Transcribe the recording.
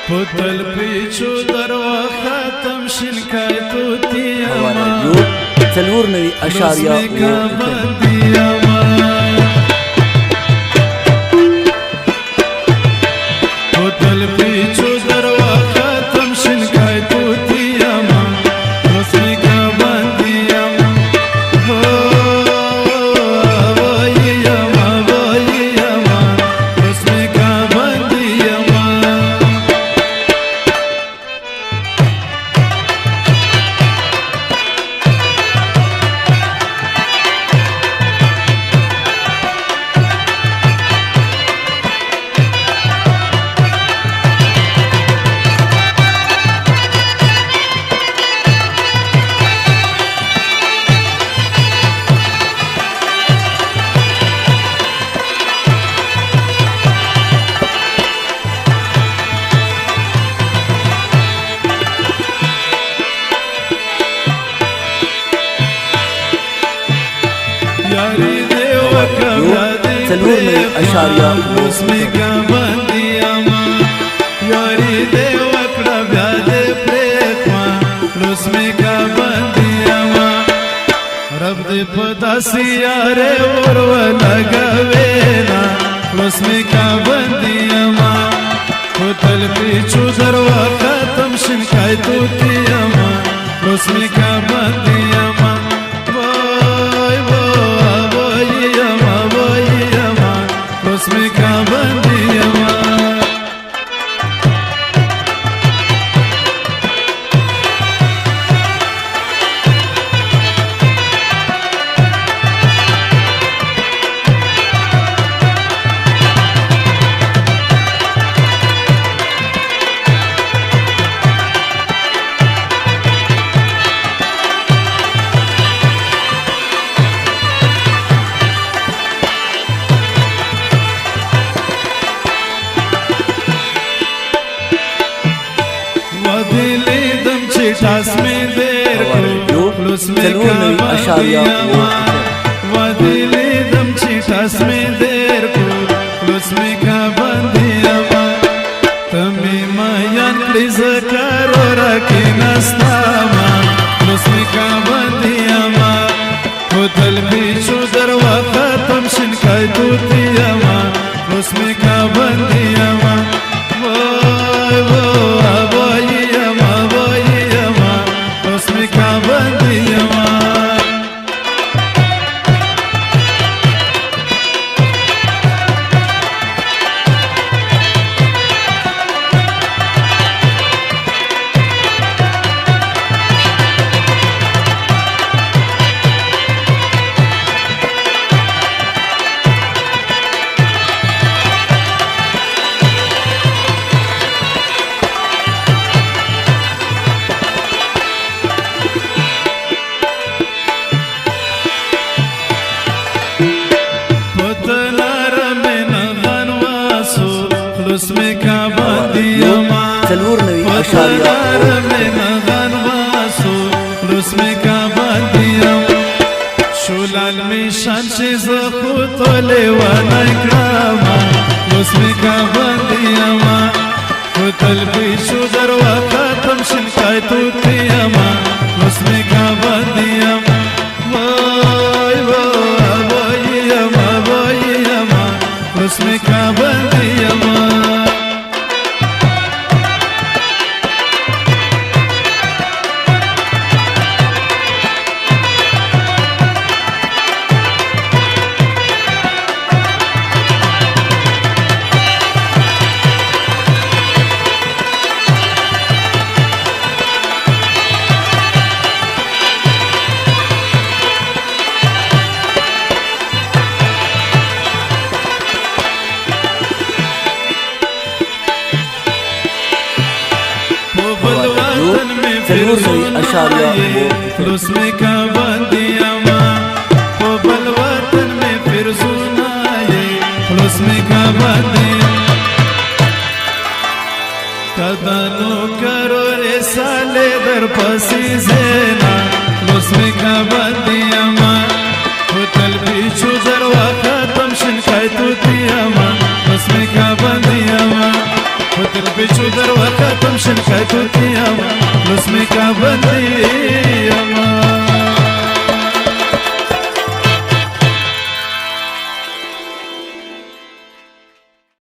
पुतल पीछू दरवा ختم شنکای توتیاما تلور نوی اشاریا पुतल पीछू दरवा ختم شنکای توتیاما رسمی کا بندیاما واییاما رسمی کا بندیاما تلور نوی اشاریا رسمی کا بندیاما یاری دے وکڑا بیادے پریخما رسمی کا بندیاما رب دے پداسی یارے ورو لگوینا رسمی کا بندیاما پتل پیچو دروا ختم شنکای توتیاما رسمی کا بندیاما رسمی کا بندیاما टास में देर को लुस्मे का बंदियामा वदिले दम टास में देर को लुस्मे का बंदियामा तमी मायन प्लीज करो रखी नस्तामा लुस्मे का बंदियामा पुतल बीचू दरवा ختم شنکای توتیاما लुस्मे का बंदियामा رسمی کا بندیاما تلور نوی اشاریا رسمی کا بندیاما شولال می شان چیز خود لیوانا اکراما رسمی کا بندیاما پتل پیچو دروا ختم شنکای توتیاما رسمی کا بندیاما واییاما رسمی کا بندیاما تلور نوی اشاریا رسمی کا بندیاما بل وطن میں پھر سنائے رسمی کا بندیاما کدانو کرو رسالے در پسی زینا رسمی کا بندیاما پتل پیچو دروا ختم شنکای توتیاما رسمی کا بندیاما پتل پیچو در وختم شن کتو تیما لسمی کا بندی اما